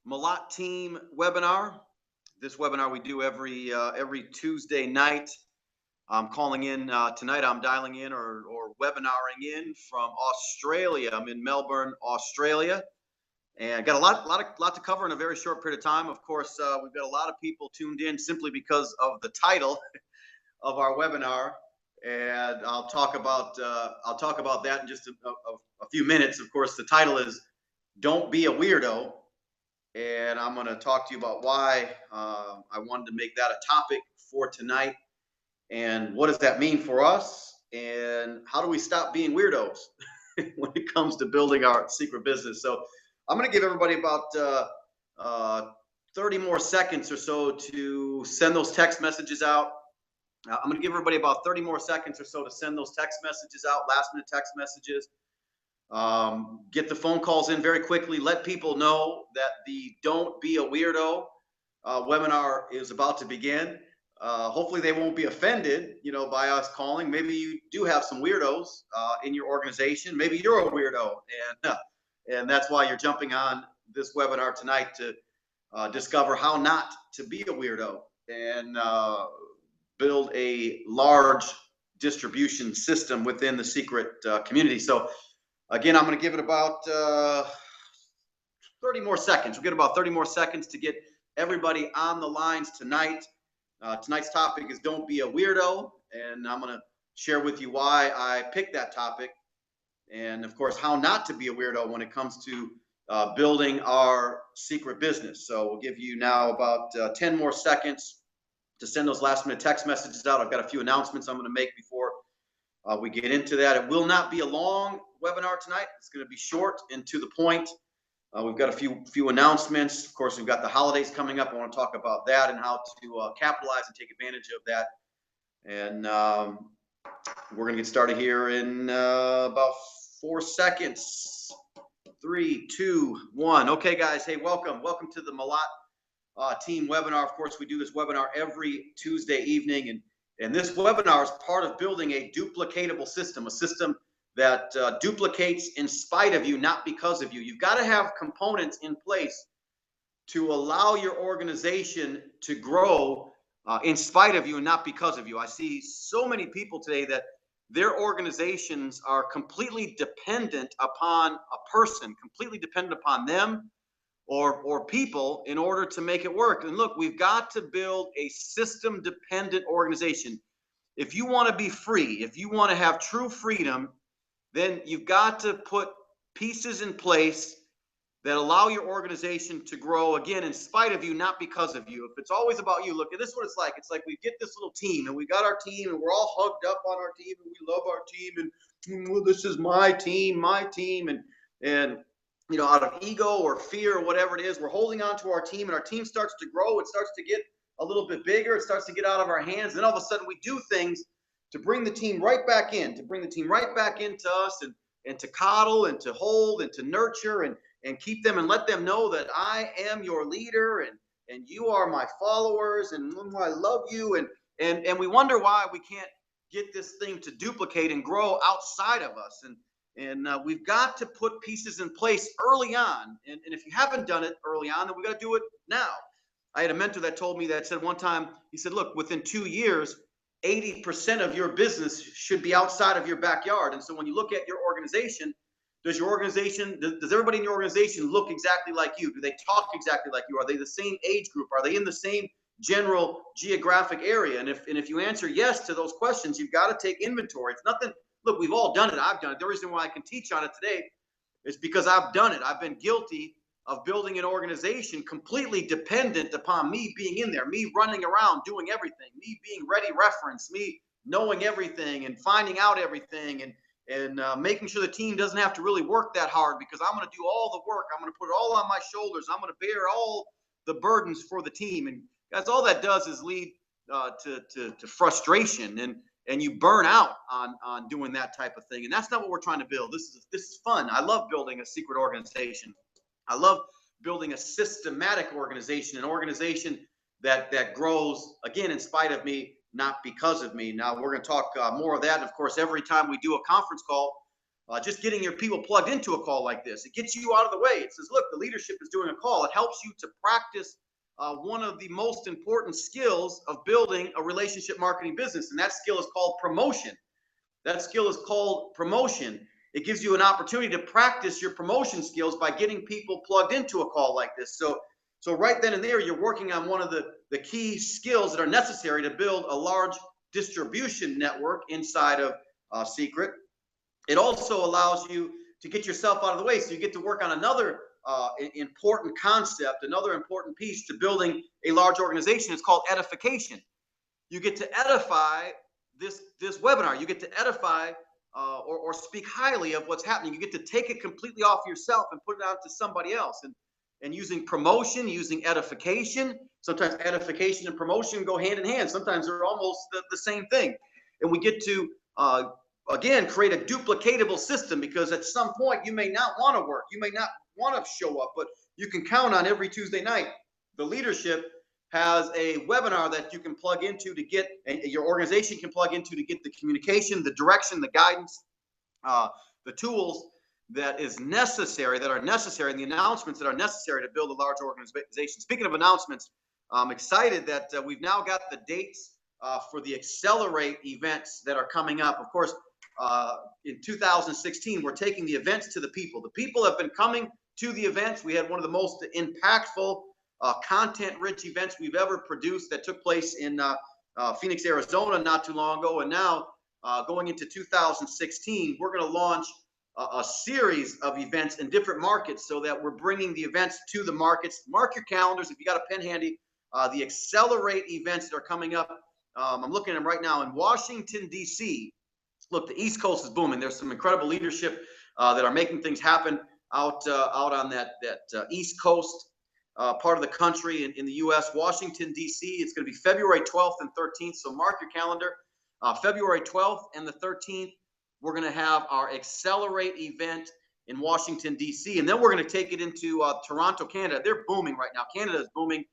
Malott team webinar. This webinar we do every Tuesday night. I'm calling in tonight. I'm dialing in or webinaring in from Australia. I'm in Melbourne, Australia, and got a lot to cover in a very short period of time. Of course, we've got a lot of people tuned in simply because of the title of our webinar, and I'll talk about that in just a few minutes. Of course, the title is "Don't Be a Weirdo." And I'm going to talk to you about why I wanted to make that a topic for tonight, and what does that mean for us, and how do we stop being weirdos when it comes to building our secret business. So I'm going to give everybody about 30 more seconds or so to send those text messages out. I'm going to give everybody about 30 more seconds or so to send those text messages out, last minute text messages. Get the phone calls in very quickly. Let people know that the Don't Be a Weirdo webinar is about to begin. Hopefully they won't be offended, by us calling. Maybe you do have some weirdos in your organization. Maybe you're a weirdo, and that's why you're jumping on this webinar tonight to discover how not to be a weirdo and build a large distribution system within the secret community. So again, I'm going to give it about 30 more seconds. We'll get about 30 more seconds to get everybody on the lines tonight. Tonight's topic is Don't Be a Weirdo, and I'm going to share with you why I picked that topic, and of course, how not to be a weirdo when it comes to building our secret business. So we'll give you now about 10 more seconds to send those last minute text messages out. I've got a few announcements I'm going to make before we get into that. It will not be a long webinar tonight. It's going to be short and to the point. We've got a few announcements. Of course, we've got the holidays coming up. I want to talk about that and how to capitalize and take advantage of that. And we're going to get started here in about 4 seconds. 3, 2, 1. Okay, guys. Hey, welcome to the Malott team webinar. Of course, we do this webinar every Tuesday evening, and this webinar is part of building a duplicatable system, a system that duplicates in spite of you, not because of you. You've got to have components in place to allow your organization to grow in spite of you and not because of you. I see so many people today that their organizations are completely dependent upon a person, completely dependent upon them or people in order to make it work. And look, we've got to build a system dependent organization. If you want to be free, if you want to have true freedom, then you've got to put pieces in place that allow your organization to grow, again, in spite of you, not because of you. If it's always about you, look, this is what it's like. It's like we get this little team, and we got our team, and we're all hugged up on our team, and we love our team, and well, this is my team, and out of ego or fear or whatever it is, we're holding on to our team, and our team starts to grow. It starts to get a little bit bigger. It starts to get out of our hands. Then all of a sudden we do things to bring the team right back into us, and to coddle and to hold and to nurture and keep them and let them know that I am your leader and you are my followers and I love you. And we wonder why we can't get this thing to duplicate and grow outside of us. And we've got to put pieces in place early on. And if you haven't done it early on, then we got to do it now. I had a mentor that told me that, said one time, he said, look, within 2 years, 80% of your business should be outside of your backyard. And so when you look at your organization, does everybody in your organization look exactly like you? Do they talk exactly like you? Are they the same age group? Are they in the same general geographic area? And if you answer yes to those questions, you've got to take inventory. It's nothing. Look, we've all done it. I've done it. The reason why I can teach on it today is because I've done it. I've been guilty of building an organization completely dependent upon me being in there, me running around doing everything, me being ready reference, me knowing everything and finding out everything and making sure the team doesn't have to really work that hard because I'm going to do all the work. I'm going to put it all on my shoulders. I'm going to bear all the burdens for the team. And guys, all that does is lead to frustration and you burn out on doing that type of thing. And that's not what we're trying to build. This is fun. I love building a secret organization. I love building a systematic organization, an organization that grows, again, in spite of me, not because of me. Now, we're going to talk more of that. And of course, every time we do a conference call, just getting your people plugged into a call like this. It gets you out of the way. It says, look, the leadership is doing a call. It helps you to practice one of the most important skills of building a relationship marketing business, and that skill is called promotion. That skill is called promotion. It gives you an opportunity to practice your promotion skills by getting people plugged into a call like this. So right then and there, you're working on one of the key skills that are necessary to build a large distribution network inside of Secret. It also allows you to get yourself out of the way. So you get to work on another important concept, another important piece to building a large organization. It's called edification. You get to edify this webinar. You get to edify or speak highly of what's happening. You get to take it completely off yourself and put it out to somebody else. And using promotion, using edification. Sometimes edification and promotion go hand in hand. Sometimes they're almost the same thing. And we get to again, create a duplicatable system, because at some point you may not want to work. You may not want to show up, but you can count on every Tuesday night. The leadership has a webinar that you can plug into to get, and your organization can plug into to get the communication, the direction, the guidance, the tools that are necessary, and the announcements that are necessary to build a large organization. Speaking of announcements, I'm excited that we've now got the dates for the Accelerate events that are coming up. Of course, in 2016, we're taking the events to the people. The people have been coming to the events. We had one of the most impactful, content-rich events we've ever produced that took place in Phoenix, Arizona not too long ago. And now, going into 2016, we're going to launch a series of events in different markets, so that we're bringing the events to the markets. Mark your calendars if you got a pen handy. The Accelerate events that are coming up. I'm looking at them right now in Washington, D.C. Look, the East Coast is booming. There's some incredible leadership that are making things happen out on that East Coast part of the country in the U.S. Washington, D.C. It's going to be February 12th and 13th, so mark your calendar. February 12th and the 13th, we're going to have our Accelerate event in Washington, D.C., and then we're going to take it into Toronto, Canada. They're booming right now. Canada is booming.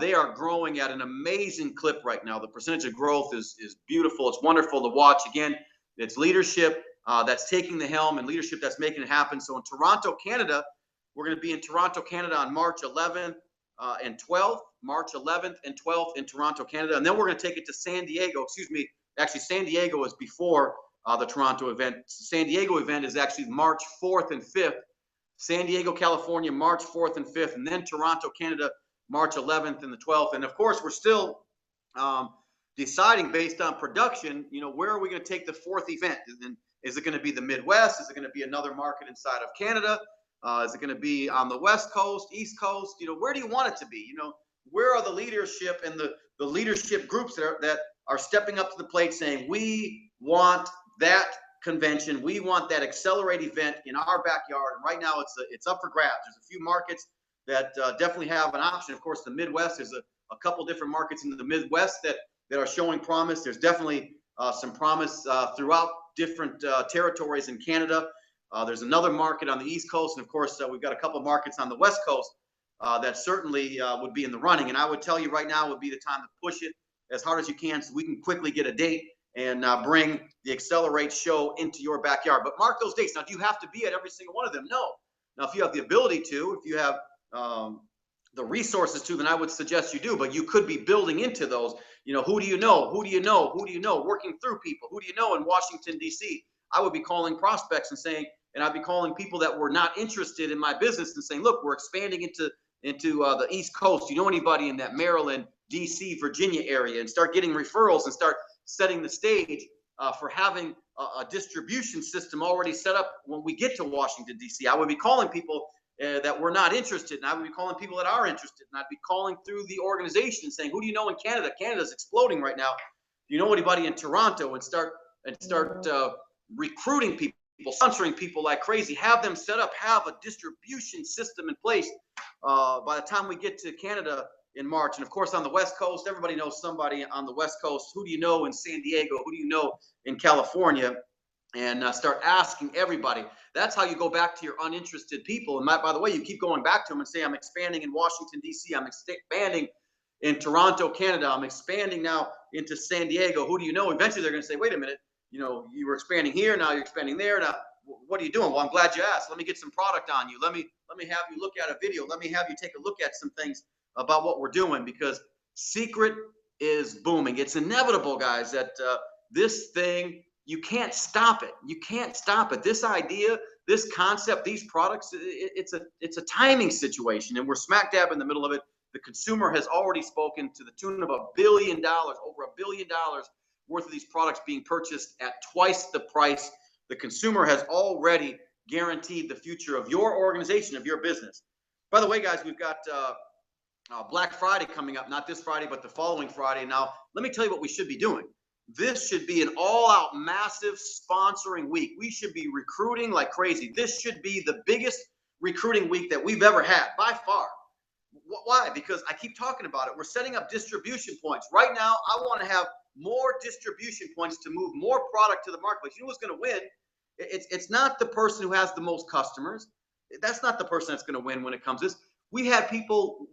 They are growing at an amazing clip right now. The percentage of growth is beautiful. It's wonderful to watch. Again, it's leadership that's taking the helm, and leadership that's making it happen. So in Toronto, Canada, we're going to be in Toronto, Canada on March 11th and 12th. March 11th and 12th in Toronto, Canada. And then we're going to take it to San Diego. Excuse me. Actually, San Diego is before the Toronto event. San Diego event is actually March 4th and 5th. San Diego, California, March 4th and 5th. And then Toronto, Canada, March 11th and the 12th. And of course, we're still deciding based on production, where are we going to take the fourth event? And is it going to be the Midwest? Is it going to be another market inside of Canada? Is it going to be on the West Coast, East Coast? Where do you want it to be? Where are the leadership and the leadership groups that are stepping up to the plate saying, we want that convention, we want that Accelerate event in our backyard? And right now it's up for grabs. There's a few markets that definitely have an option. Of course, the Midwest, there's a couple different markets in the Midwest that are showing promise. There's definitely some promise throughout different territories in Canada. There's another market on the East Coast. And of course, we've got a couple of markets on the West Coast that certainly would be in the running. And I would tell you right now would be the time to push it as hard as you can, so we can quickly get a date and bring the Accelerate show into your backyard. But mark those dates. Now, do you have to be at every single one of them? No. Now, if you have the ability to, if you have the resources to, then I would suggest you do. But you could be building into those. Who do you know? Who do you know? Who do you know? Working through people. Who do you know in Washington, D.C.? I would be calling prospects and saying, and I'd be calling people that were not interested in my business and saying, look, we're expanding into the East Coast. Do you know anybody in that Maryland, D.C., Virginia area? And start getting referrals and start setting the stage for having a distribution system already set up when we get to Washington, D.C. I would be calling people that were not interested, and I would be calling people that are interested, and I'd be calling through the organization saying, who do you know in Canada? Canada's exploding right now. Do you know anybody in Toronto? And start recruiting people, sponsoring people like crazy. Have them set up, have a distribution system in place by the time we get to Canada in March. And of course, on the West Coast, everybody knows somebody on the West Coast. Who do you know in San Diego? Who do you know in California? And start asking everybody. That's how you go back to your uninterested people. And by the way, you keep going back to them and say, I'm expanding in Washington, D.C. I'm expanding in Toronto, Canada. I'm expanding now into San Diego. Who do you know? Eventually, they're going to say, wait a minute, you were expanding here. Now you're expanding there. Now what are you doing? Well, I'm glad you asked. Let me get some product on you. Let me have you look at a video. Let me have you take a look at some things about what we're doing, because secret is booming. It's inevitable, guys, that this thing, you can't stop it. You can't stop it. This idea, this concept, these products, it's a timing situation, and we're smack dab in the middle of it. The consumer has already spoken to the tune of $1 billion, over $1 billion worth of these products being purchased at twice the price. The consumer has already guaranteed the future of your organization, of your business. By the way, guys, we've got Black Friday coming up, not this Friday, but the following Friday. Now, let me tell you what we should be doing. This should be an all-out massive sponsoring week. We should be recruiting like crazy. This should be the biggest recruiting week that we've ever had, by far. Why? Because I keep talking about it. We're setting up distribution points. Right now, I want to have more distribution points to move more product to the marketplace. You know what's going to win? It's not the person who has the most customers. That's not the person that's going to win when it comes to this. We've had people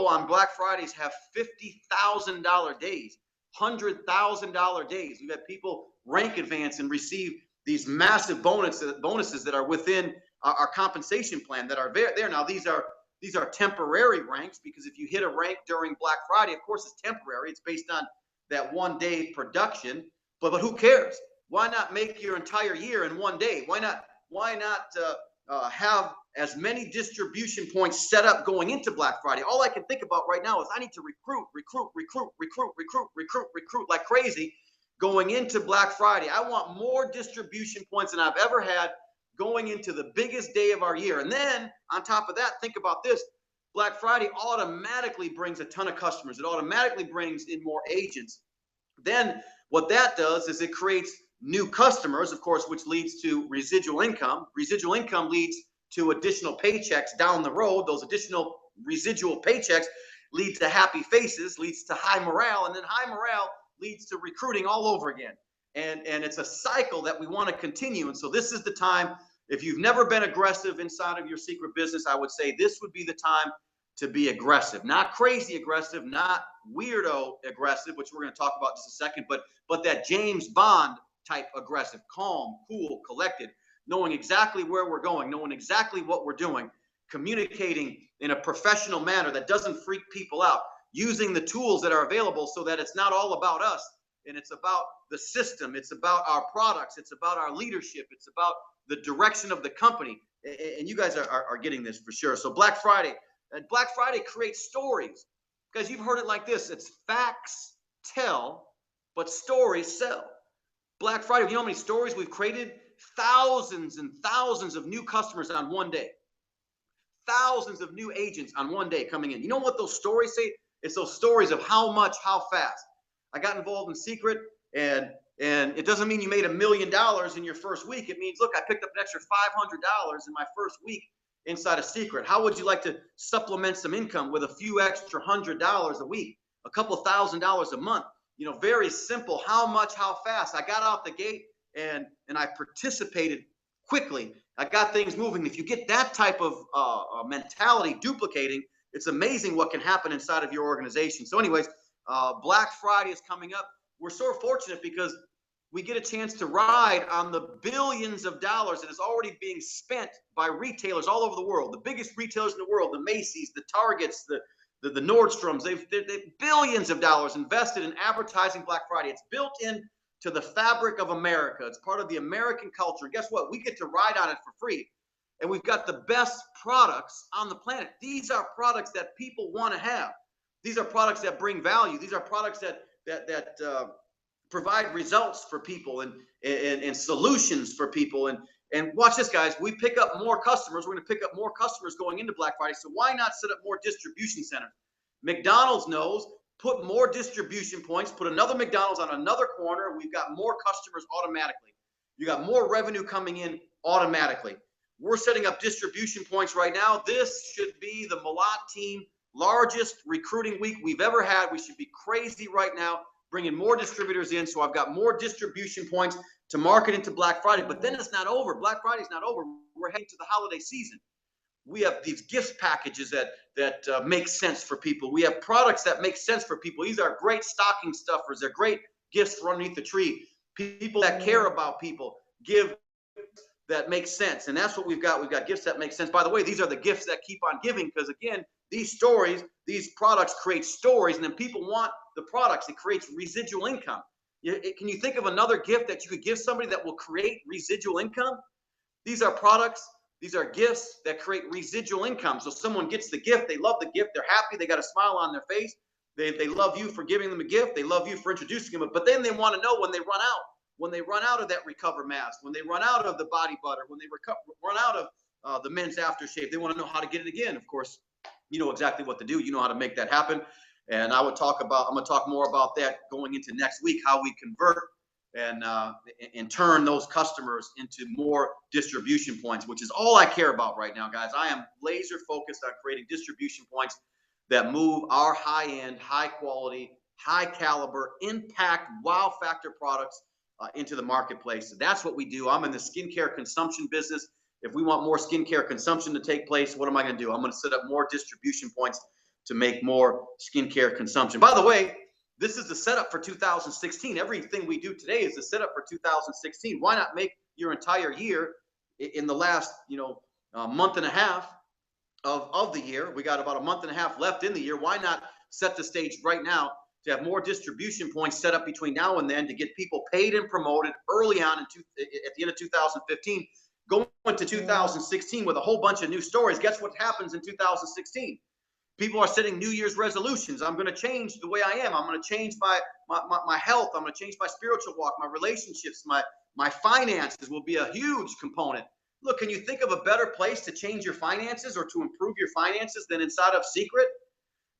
on Black Fridays have $50,000 days, $100,000 days. We've had people rank advance and receive these massive bonuses that are within our compensation plan that are there. Now, these are temporary ranks, because if you hit a rank during Black Friday, of course it's temporary. It's based on that 1 day production, but who cares? Why not make your entire year in 1 day? Why not have as many distribution points set up going into Black Friday? All I can think about right now is I need to recruit like crazy going into Black Friday. I want more distribution points than I've ever had going into the biggest day of our year. And then on top of that, think about this. Black Friday automatically brings a ton of customers. It automatically brings in more agents. Then what that does is it creates new customers, of course, which leads to residual income. Residual income leads to additional paychecks down the road. Those additional residual paychecks leads to happy faces, leads to high morale, and then high morale leads to recruiting all over again. And it's a cycle that we want to continue. And so this is the time. If you've never been aggressive inside of your secret business, I would say this would be the time to be aggressive. Not crazy aggressive, not weirdo aggressive, which we're going to talk about in just a second, but that James Bond type aggressive, calm, cool, collected, knowing exactly where we're going, knowing exactly what we're doing, communicating in a professional manner that doesn't freak people out, using the tools that are available so that it's not all about us, and it's about the system, it's about our products, it's about our leadership, it's about the direction of the company. And you guys are getting this for sure. So Black Friday creates stories. Guys, you've heard it like this. It's facts tell, but stories sell. Black Friday, you know how many stories we've created? Thousands and thousands of new customers on 1 day. Thousands of new agents on 1 day coming in. You know what those stories say? It's those stories of how much, how fast. I got involved in secret, and it doesn't mean you made $1 million in your first week. It means, look, I picked up an extra $500 in my first week inside of secret. How would you like to supplement some income with a few extra $100 a week, a couple $1,000s a month? You know, very simple. How much, how fast? I got out the gate and I participated quickly. I got things moving. If you get that type of mentality duplicating, it's amazing what can happen inside of your organization. So anyways, Black Friday is coming up. We're so fortunate because we get a chance to ride on the billions of dollars that is already being spent by retailers all over the world. The biggest retailers in the world, the Macy's, the Targets, the Nordstroms, they've billions of dollars invested in advertising Black Friday. It's built in to the fabric of America. It's part of the American culture. Guess what? We get to ride on it for free. And we've got the best products on the planet. These are products that people want to have. These are products that bring value. These are products that provide results for people and solutions for people. And watch this, guys. We pick up more customers. We're going to pick up more customers going into Black Friday. So why not set up more distribution centers? McDonald's knows, put more distribution points, put another McDonald's on another corner. We've got more customers automatically. You got more revenue coming in automatically. We're setting up distribution points right now. This should be the Malott team largest recruiting week we've ever had. We should be crazy right now, bringing more distributors in. So I've got more distribution points to market into Black Friday. But then it's not over. Black Friday's not over. We're heading to the holiday season. We have these gift packages that make sense for people. We have products that make sense for people. These are great stocking stuffers. They're great gifts for underneath the tree. People that care about people give that make sense. And that's what we've got. We've got gifts that make sense. By the way, these are the gifts that keep on giving, because again, these stories, these products create stories, and then people want the products. It creates residual income. Can you think of another gift that you could give somebody that will create residual income? These are products, these are gifts that create residual income. So someone gets the gift, they love the gift, they're happy, they got a smile on their face. They love you for giving them a gift, they love you for introducing them, but then they want to know when they run out of that Recover mask, when they run out of the body butter, when they run out of the men's aftershave, they want to know how to get it again. Of course, you know exactly what to do. You know how to make that happen. And I'm going to talk more about that going into next week, how we convert and turn those customers into more distribution points, which is all I care about right now, guys. I am laser focused on creating distribution points that move our high-end, high-quality, high-caliber, impact, wow factor products into the marketplace. That's what we do. I'm in the skincare consumption business. If we want more skincare consumption to take place, what am I going to do? I'm going to set up more distribution points to make more skincare consumption. By the way, this is the setup for 2016. Everything we do today is the setup for 2016. Why not make your entire year in the last, month and a half of the year? We got about a month and a half left in the year. Why not set the stage right now to have more distribution points set up between now and then to get people paid and promoted early on at the end of 2015, going into 2016 with a whole bunch of new stories. Guess what happens in 2016? People are setting New Year's resolutions. I'm going to change the way I am. I'm going to change my health. I'm going to change my spiritual walk, my relationships, my finances will be a huge component. Look, can you think of a better place to change your finances or to improve your finances than inside of Secret?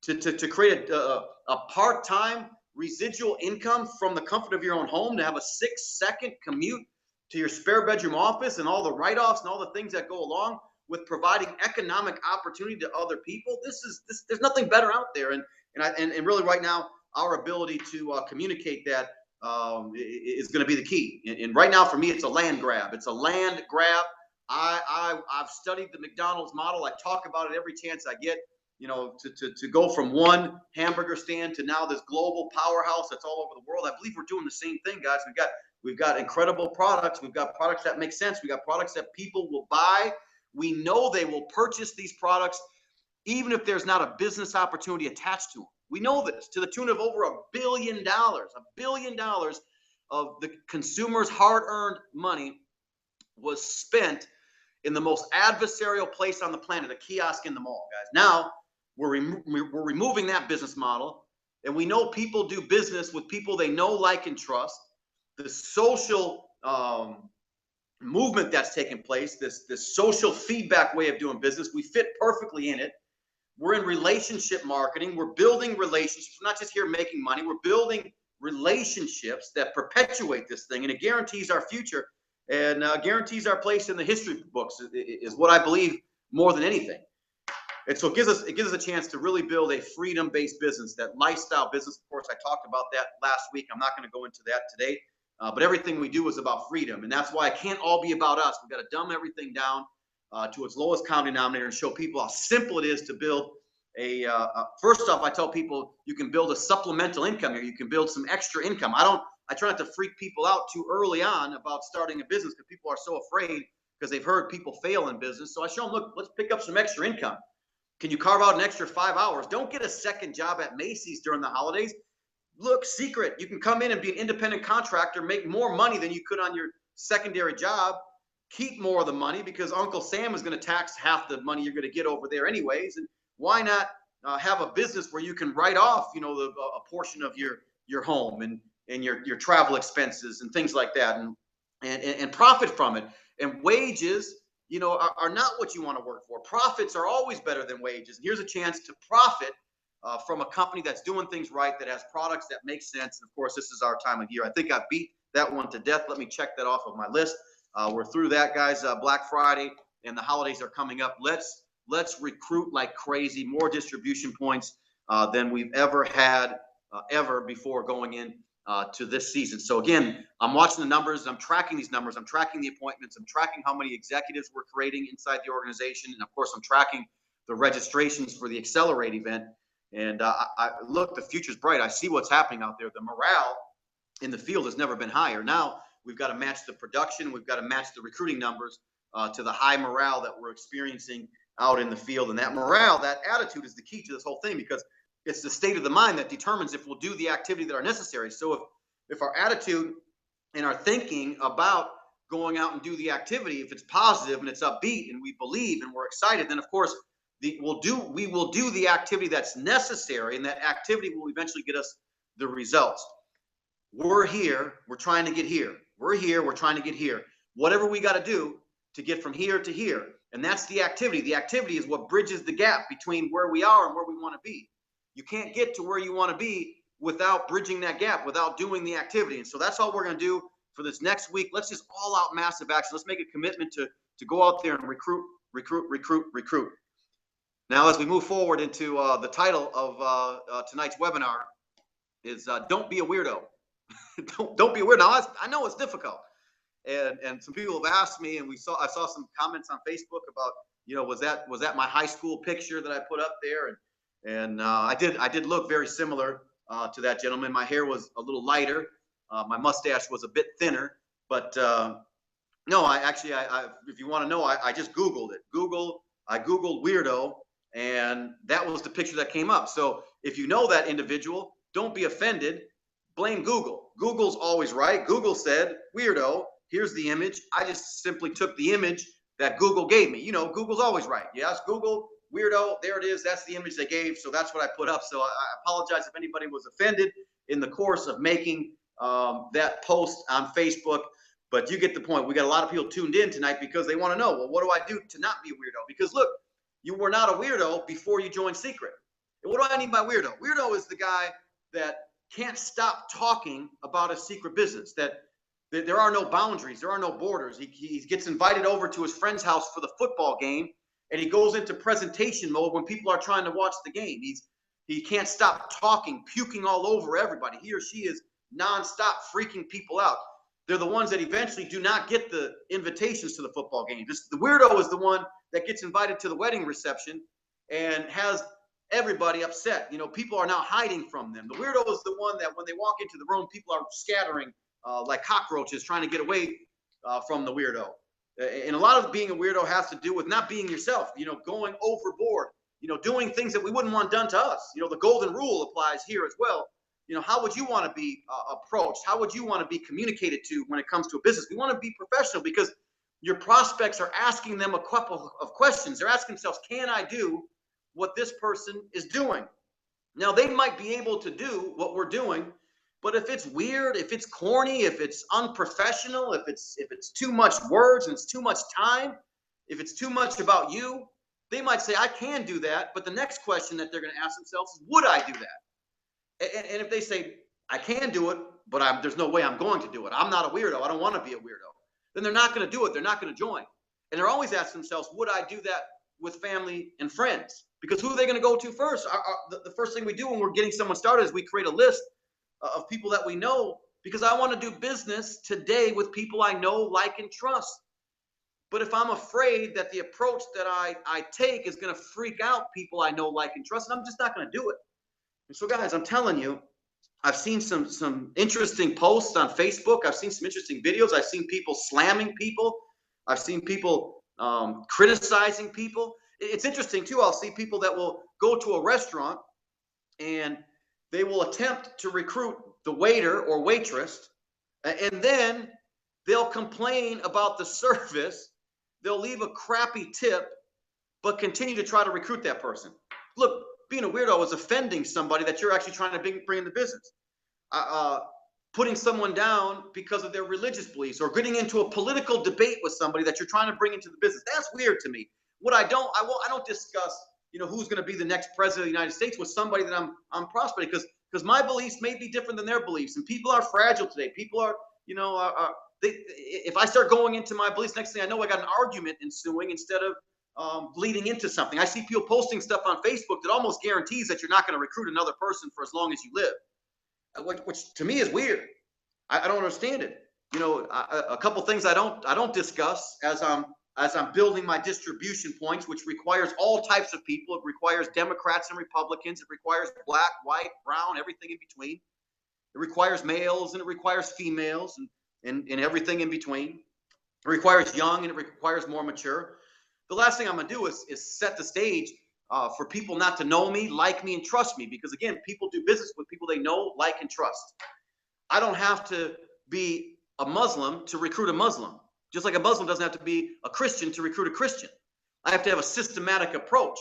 To create a part-time residual income from the comfort of your own home, to have a 6-second commute to your spare bedroom office and all the write-offs and all the things that go along with providing economic opportunity to other people. There's nothing better out there. And really right now, our ability to communicate that is going to be the key. And right now for me, it's a land grab. It's a land grab. I've studied the McDonald's model. I talk about it every chance I get. To go from one hamburger stand to now this global powerhouse that's all over the world. I believe we're doing the same thing, guys. We've got incredible products. We've got products that make sense. We got products that people will buy. We know they will purchase these products even if there's not a business opportunity attached to them. We know this to the tune of over $1 billion. $1 billion of the consumer's hard-earned money was spent in the most adversarial place on the planet, a kiosk in the mall, guys. Now, we're removing that business model, and we know people do business with people they know, like, and trust. The social movement that's taken place, this social feedback way of doing business, we fit perfectly in it. We're in relationship marketing. We're building relationships. We're not just here making money. We're building relationships that perpetuate this thing, and it guarantees our future and guarantees our place in the history books is what I believe more than anything. And so it gives us a chance to really build a freedom-based business, that lifestyle business. Of course, I talked about that last week. I'm not going to go into that today, but everything we do is about freedom, and that's why it can't all be about us. We've got to dumb everything down to its lowest common denominator and show people how simple it is to build first off, I tell people you can build a supplemental income here. You can build some extra income. I try not to freak people out too early on about starting a business because people are so afraid because they've heard people fail in business. So I show them, look, let's pick up some extra income. Can you carve out an extra 5 hours? Don't get a second job at Macy's during the holidays. Look, Secret, you can come in and be an independent contractor, make more money than you could on your secondary job, keep more of the money because Uncle Sam is going to tax half the money you're going to get over there anyways. And why not have a business where you can write off, a portion of your home and your travel expenses and things like that, and profit from it. And wages, are not what you want to work for. Profits are always better than wages. And here's a chance to profit from a company that's doing things right, that has products that make sense. And of course, this is our time of year. I think I beat that one to death. Let me check that off of my list. We're through that, guys. Black Friday and the holidays are coming up. Let's recruit like crazy, more distribution points than we've ever had ever before going in to this season. So again, I'm watching the numbers. I'm tracking these numbers. I'm tracking the appointments. I'm tracking how many executives we're creating inside the organization. And of course, I'm tracking the registrations for the Accelerate event. And I look, the future's bright. I see what's happening out there. The morale in the field has never been higher. Now, we've got to match the production, we've got to match the recruiting numbers to the high morale that we're experiencing out in the field. And that morale, that attitude is the key to this whole thing, because it's the state of the mind that determines if we'll do the activity that are necessary. So if our attitude and our thinking about going out and do the activity, if it's positive and it's upbeat and we believe and we're excited, then of course we will do the activity that's necessary, and that activity will eventually get us the results. We're here, we're trying to get here. We're here, we're trying to get here. Whatever we got to do to get from here to here. And that's the activity. The activity is what bridges the gap between where we are and where we want to be. You can't get to where you want to be without bridging that gap, without doing the activity. And so that's all we're going to do for this next week. Let's just all out massive action. Let's make a commitment to go out there and recruit. Now, as we move forward into the title of tonight's webinar is Don't Be a Weirdo. Don't be a weirdo. Now, I know it's difficult. And some people have asked me, and I saw some comments on Facebook about, was that my high school picture that I put up there? And I did look very similar to that gentleman. My hair was a little lighter. My mustache was a bit thinner. But no, if you want to know, I just Googled it. I Googled weirdo, and that was the picture that came up. So if you know that individual, don't be offended. Blame Google. Google's always right. Google said weirdo. Here's the image. I just simply took the image that Google gave me. Google's always right. Yes, Google, weirdo, there it is. That's the image they gave. So that's what I put up. So I apologize if anybody was offended in the course of making that post on Facebook. But you get the point. We got a lot of people tuned in tonight because they want to know, well, what do I do to not be a weirdo? Because look, you were not a weirdo before you joined Secret. And what do I mean by weirdo? Weirdo is the guy that can't stop talking about a secret business, that there are no boundaries, there are no borders. He gets invited over to his friend's house for the football game, and he goes into presentation mode when people are trying to watch the game. He can't stop talking, puking all over everybody. He or she is nonstop freaking people out. They're the ones that eventually do not get the invitations to the football game. The weirdo is the one that gets invited to the wedding reception and has everybody upset. People are now hiding from them. The weirdo is the one that when they walk into the room, people are scattering like cockroaches trying to get away from the weirdo. And a lot of being a weirdo has to do with not being yourself, going overboard, doing things that we wouldn't want done to us. The golden rule applies here as well. How would you want to be approached? How would you want to be communicated to when it comes to a business? We want to be professional because your prospects are asking them a couple of questions. They're asking themselves, can I do what this person is doing? Now, they might be able to do what we're doing, but if it's weird, if it's corny, if it's unprofessional, if it's too much words and it's too much time, if it's too much about you, they might say, I can do that. But the next question that they're going to ask themselves is, would I do that? And if they say, I can do it, but there's no way I'm going to do it. I'm not a weirdo. I don't want to be a weirdo. Then they're not going to do it. They're not going to join. And they're always asking themselves, would I do that with family and friends? Because who are they going to go to first? The first thing we do when we're getting someone started is we create a list of people that we know, because I want to do business today with people I know, like, and trust. But if I'm afraid that the approach that I take is going to freak out people I know, like, and trust, I'm just not going to do it. And so, guys, I'm telling you, I've seen some interesting posts on Facebook. I've seen some interesting videos. I've seen people slamming people. I've seen people criticizing people. It's interesting, too. I'll see people that will go to a restaurant and they will attempt to recruit the waiter or waitress, and then they'll complain about the service. They'll leave a crappy tip, but continue to try to recruit that person. Look, being a weirdo is offending somebody that you're actually trying to bring into business. Putting someone down because of their religious beliefs, or getting into a political debate with somebody that you're trying to bring into the business. That's weird to me. I don't discuss, who's going to be the next president of the United States with somebody that I'm prospecting, because my beliefs may be different than their beliefs, and people are fragile today. People are, if I start going into my beliefs, next thing I know, I got an argument ensuing instead of leading into something. I see people posting stuff on Facebook that almost guarantees that you're not going to recruit another person for as long as you live, which to me is weird. I don't understand it. A couple things I don't discuss as I'm building my distribution points, which requires all types of people. It requires Democrats and Republicans. It requires black, white, brown, everything in between. It requires males and it requires females. and everything in between. It requires young and it requires more mature. The last thing I'm going to do is set the stage for people not to know me, like me, and trust me. Because again, people do business with people they know, like, and trust. I don't have to be a Muslim to recruit a Muslim, just like a Muslim doesn't have to be a Christian to recruit a Christian. I have to have a systematic approach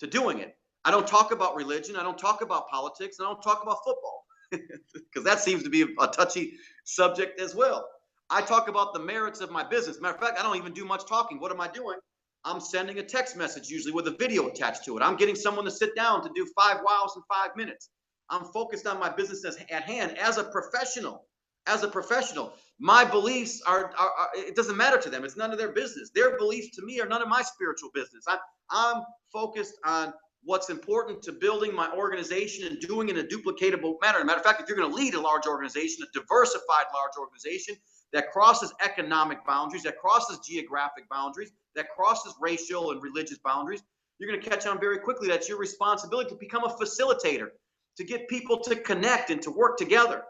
to doing it. I don't talk about religion. I don't talk about politics. I don't talk about football because that seems to be a touchy subject as well. I talk about the merits of my business. Matter of fact, I don't even do much talking. What am I doing? I'm sending a text message, usually with a video attached to it. I'm getting someone to sit down to do 5 wows in 5 minutes. I'm focused on my business at hand as a professional. As a professional, my beliefs are it doesn't matter to them. It's none of their business. Their beliefs to me are none of my spiritual business. I'm focused on what's important to building my organization and doing it in a duplicatable manner. As a matter of fact, if you're going to lead a large organization, a diversified large organization that crosses economic boundaries, that crosses geographic boundaries, that crosses racial and religious boundaries, you're going to catch on very quickly that it's your responsibility to become a facilitator, to get people to connect and to work together.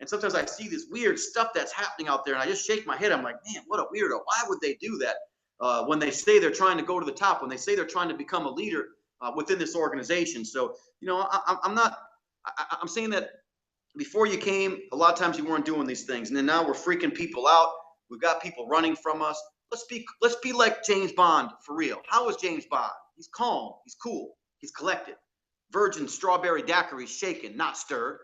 And sometimes I see this weird stuff that's happening out there, and I just shake my head. I'm like, man, what a weirdo. Why would they do that when they say they're trying to go to the top, when they say they're trying to become a leader within this organization? So, I'm saying that before you came, a lot of times you weren't doing these things. And then now we're freaking people out. We've got people running from us. Let's be like James Bond for real. How is James Bond? He's calm. He's cool. He's collected. Virgin strawberry daiquiri shaken, not stirred.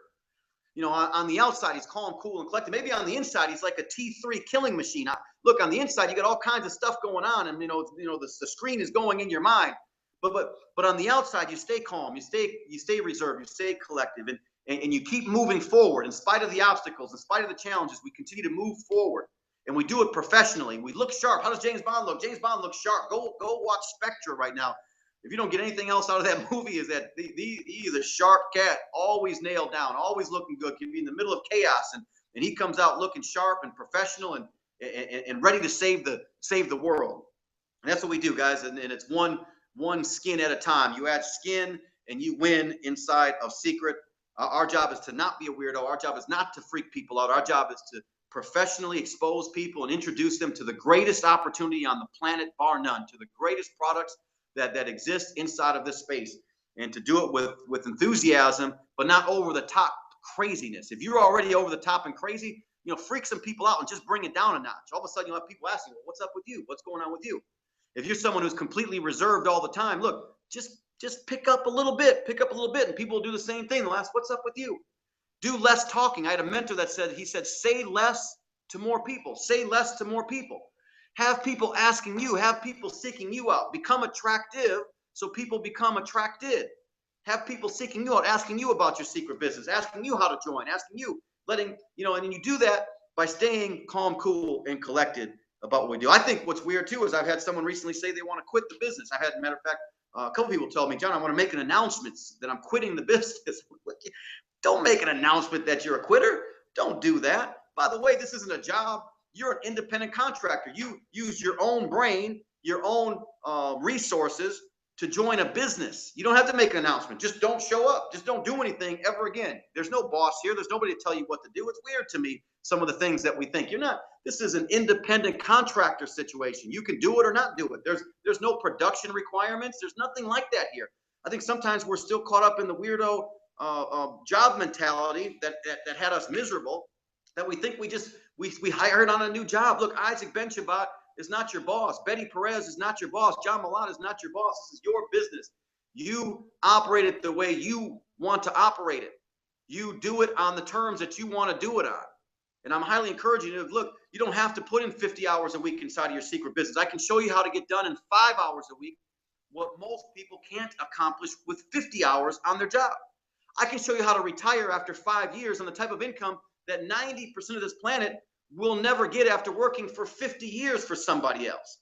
On the outside, he's calm, cool, and collected. Maybe on the inside, he's like a T3 killing machine. Look, on the inside, you got all kinds of stuff going on, and the screen is going in your mind. But on the outside, you stay calm, you stay reserved, you stay collective, and you keep moving forward in spite of the obstacles, in spite of the challenges. We continue to move forward, and we do it professionally. We look sharp. How does James Bond look? James Bond looks sharp. Go watch Spectre right now. If you don't get anything else out of that movie, is that he is a sharp cat, always nailed down, always looking good, can be in the middle of chaos, and he comes out looking sharp and professional and ready to save the world. And that's what we do, guys. And it's one skin at a time. You add skin and you win inside of Secret. Our job is to not be a weirdo. Our job is not to freak people out. Our job is to professionally expose people and introduce them to the greatest opportunity on the planet, bar none, to the greatest products that exists inside of this space, and to do it with enthusiasm, but not over the top craziness. If you're already over the top and crazy, freak some people out and just bring it down a notch. All of a sudden, you'll have people asking, well, what's up with you? What's going on with you? If you're someone who's completely reserved all the time, look, just pick up a little bit, and people will do the same thing. They'll ask, what's up with you? Do less talking. I had a mentor that said, say less to more people. Say less to more people. Have people asking you, have people seeking you out. Become attractive so people become attracted. Have people seeking you out, asking you about your secret business, asking you how to join, asking you, and you do that by staying calm, cool, and collected about what we do. I think what's weird too is I've had someone recently say they want to quit the business. I've had, matter of fact, a couple people told me, John, I want to make an announcement that I'm quitting the business. Don't make an announcement that you're a quitter. Don't do that. By the way, this isn't a job. You're an independent contractor. You use your own brain, your own resources to join a business. You don't have to make an announcement. Just don't show up. Just don't do anything ever again. There's no boss here. There's nobody to tell you what to do. It's weird to me, some of the things that we think. This is an independent contractor situation. You can do it or not do it. There's no production requirements. There's nothing like that here. I think sometimes we're still caught up in the weirdo job mentality that had us miserable, that we think we hired on a new job. Look, Isaac Benchabat is not your boss. Betty Perez is not your boss. John Malott is not your boss. This is your business. You operate it the way you want to operate it. You do it on the terms that you want to do it on. And I'm highly encouraging you to look, you don't have to put in 50 hours a week inside of your secret business. I can show you how to get done in 5 hours a week what most people can't accomplish with 50 hours on their job. I can show you how to retire after 5 years on the type of income that 90% of this planet will never get after working for 50 years for somebody else.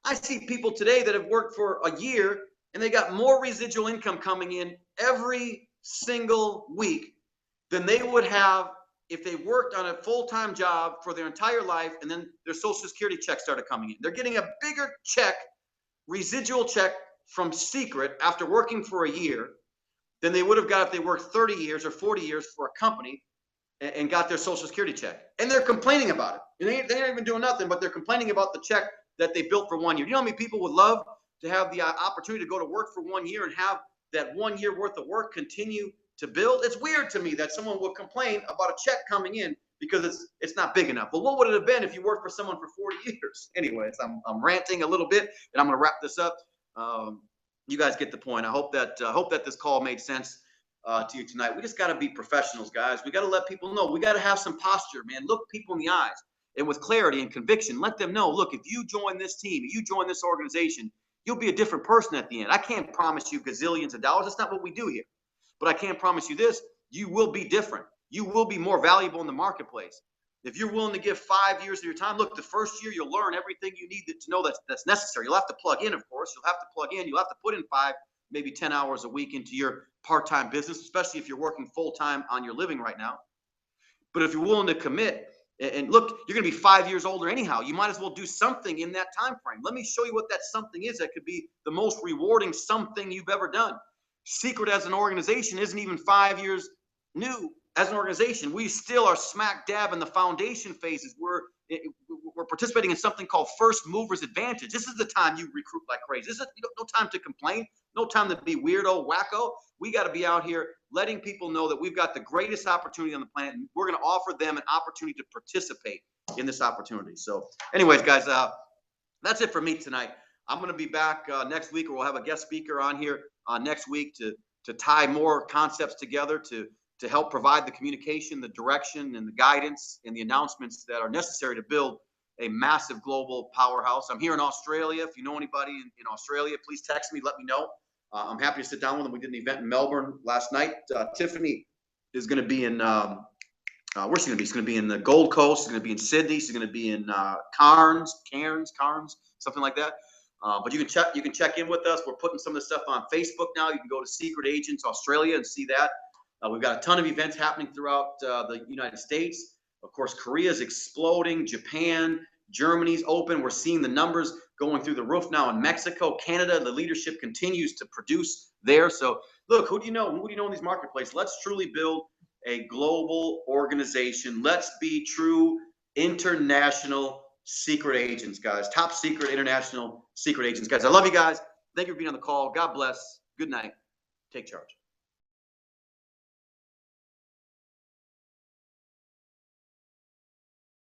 I see people today that have worked for a year and they got more residual income coming in every single week than they would have if they worked on a full-time job for their entire life and then their Social Security check started coming in. They're getting a bigger check, residual check from Secret after working for a year than they would have got if they worked 30 years or 40 years for a company and got their Social Security check, and they're complaining about it. And they ain't even doing nothing, but they're complaining about the check that they built for 1 year. You know how many people would love to have the opportunity to go to work for 1 year and have that 1 year worth of work continue to build? It's weird to me that someone would complain about a check coming in because it's not big enough. But what would it have been if you worked for someone for 40 years? Anyways, I'm ranting a little bit, and I'm going to wrap this up. You guys get the point. I hope that this call made sense to you tonight. We just got to be professionals, guys. We got to let people know. We got to have some posture, man. Look people in the eyes and with clarity and conviction, let them know, look, if you join this team, if you join this organization, you'll be a different person at the end. I can't promise you gazillions of dollars. That's not what we do here. But I can promise you this, you will be different. You will be more valuable in the marketplace. If you're willing to give 5 years of your time, look, the first year you'll learn everything you need to know that's necessary. You'll have to plug in, of course. You'll have to plug in. You'll have to put in 5, maybe 10 hours a week into your part-time business, especially if you're working full-time on your living right now. But if you're willing to commit, and look, you're going to be 5 years older anyhow. You might as well do something in that time frame. Let me show you what that something is that could be the most rewarding something you've ever done. Secret as an organization isn't even 5 years new as an organization. We still are smack dab in the foundation phases. We're participating in something called first movers advantage. This is the time you recruit like crazy. This is no time to complain, no time to be weirdo, wacko. We got to be out here letting people know that we've got the greatest opportunity on the planet, and we're going to offer them an opportunity to participate in this opportunity. So anyways, guys, that's it for me tonight. I'm going to be back next week, or we'll have a guest speaker on here next week to tie more concepts together to help provide the communication, the direction, and the guidance and the announcements that are necessary to build a massive global powerhouse. I'm here in Australia. If you know anybody in Australia, please text me, let me know. I'm happy to sit down with them. We did an event in Melbourne last night. Tiffany is going to be in, where's she going to be? She's going to be in the Gold Coast. She's going to be in Sydney. She's going to be in Cairns, something like that. But you can check in with us. We're putting some of this stuff on Facebook now. You can go to Secret Agents Australia and see that. We've got a ton of events happening throughout the United States. Of course, Korea is exploding. Japan, Germany's open. We're seeing the numbers going through the roof now in Mexico, Canada. The leadership continues to produce there. So look, who do you know? Who do you know in these marketplaces? Let's truly build a global organization. Let's be true international secret agents, guys. Top secret international secret agents, guys. I love you guys. Thank you for being on the call. God bless. Good night. Take charge.